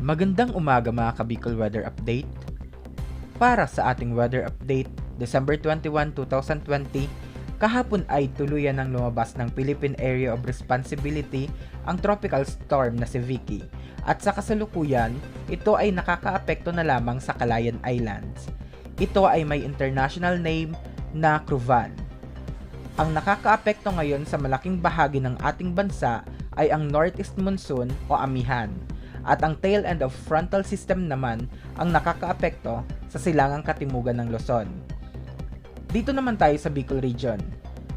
Magandang umaga mga ka-Bicol Weather Update. Para sa ating weather update, December 21, 2020, kahapon ay tuluyan ng lumabas ng Philippine Area of Responsibility ang tropical storm na si Vicky. At sa kasalukuyan, ito ay nakakaapekto na lamang sa Calayan Islands. Ito ay may international name na Cruvan. Ang nakakaapekto ngayon sa malaking bahagi ng ating bansa ay ang northeast monsoon o amihan. At ang tail end of frontal system naman ang nakakaapekto sa silangang katimugan ng Luzon. Dito naman tayo sa Bicol Region.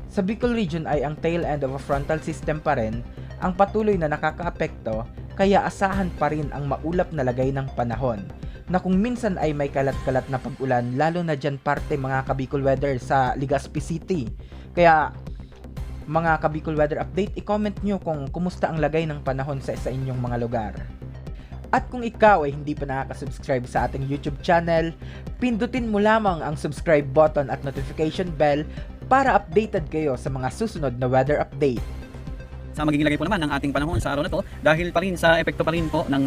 Sa Bicol Region ay ang tail end of a frontal system pa rin ang patuloy na nakakaapekto, kaya asahan pa rin ang maulap na lagay ng panahon na kung minsan ay may kalat-kalat na pag-ulan, lalo na dyan parte mga ka-Bicol Weather sa Legazpi City. Kaya mga ka-Bicol Weather Update, i-comment nyo kung kumusta ang lagay ng panahon sa inyong mga lugar. At kung ikaw ay hindi pa nakaka-subscribe sa ating YouTube channel, pindutin mo lamang ang subscribe button at notification bell para updated kayo sa mga susunod na weather update. Sa magiging lagay po naman ng ating panahon sa araw na to, dahil pa rin sa epekto pa rin po ng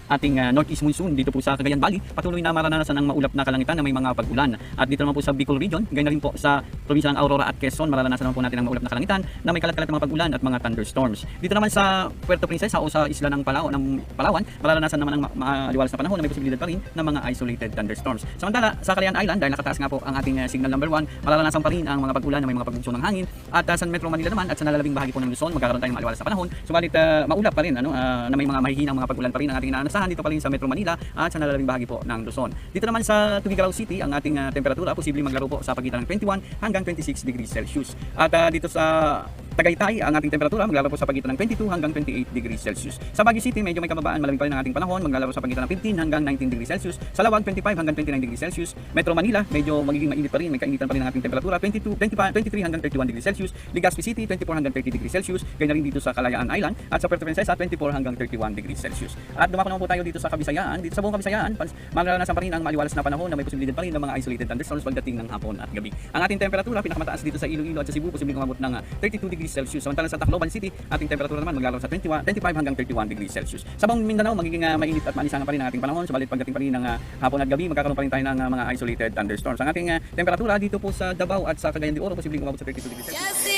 ating northeast monsoon dito po sa Cagayan Valley, patuloy na maranasan ng maulap na kalangitan na may mga pag-ulan. At dito naman po sa Bicol Region, ganyan na rin po sa probinsya ng Aurora at Quezon, maranasan naman po natin ang maulap na kalangitan na may kalat-kalat na mga pag-ulan at mga thunderstorms. Dito naman sa Puerto Princesa o sa isla ng Palawan, maranasan naman ang maliwalas na panahon na may posibilidad pa rin ng mga isolated thunderstorms. Samantala, sa Calayan Island, dahil nakataas nga po ang ating signal number 1, maranasan pa rin ang mga pag-ulan na may mga pagbunsyon ng hangin. At sa Metro Manila naman at sa nalalabing bahagi po ng Luzon, magkakaroon tayong maliwalas na panahon. Subalit maulap pa rin na may mga mahihinang mga pag-ulan pa rin ang ating inaasahan dito pa rin sa Metro Manila at sa nalalabing bahagi po ng Luzon. Dito naman sa Tuguegarao City, ang ating temperatura posibleng maglaro po sa pagitan ng 21 hanggang 26 degrees Celsius. At dito sa Tagaytay, ang ating temperatura maglalaro po sa pagitan ng 22 hanggang 28 degrees Celsius. Sa Baguio City, medyo may kababaan, malamig pa rin ang ating panahon, maglalaro sa pagitan ng 15 hanggang 19 degrees Celsius. Sa Lawag, 25 hanggang 29 degrees Celsius. Metro Manila, medyo magiging mainit pa rin, may kainitan pa rin ang ating temperatura, 23 hanggang 31 degrees Celsius. Legazpi City, 24 hanggang 30 degrees Celsius. Ganyan rin dito sa Calayan Island at sa Puerto Princesa, 24 hanggang 31 degrees Celsius. At dumako naman po tayo dito sa Kabisayaan. Dito sa buong Kabisayaan, maranasan pa rin ang maliwalas na panahon na may posibilidad pa rin ng mga isolated thunderstorms pagdating ng hapon at gabi. Ang ating temperatura, pinakamataas dito sa Iloilo at sa Cebu, posibleng umabot ng 32 degrees Celsius. Samantala sa Tacloban City, ating temperatura naman maglalaro sa 25 hanggang 31 degrees Celsius. Sa buong Mindanao, magiging mainit at maalisangan pa rin ang ating panahon. Subalit pagdating pa rin ng hapon at gabi, magkakaroon pa rin tayo ng mga isolated thunderstorms. Ang ating temperatura dito po sa Davao at sa Cagayan de Oro, posibleng umabot sa 32 degrees Celsius.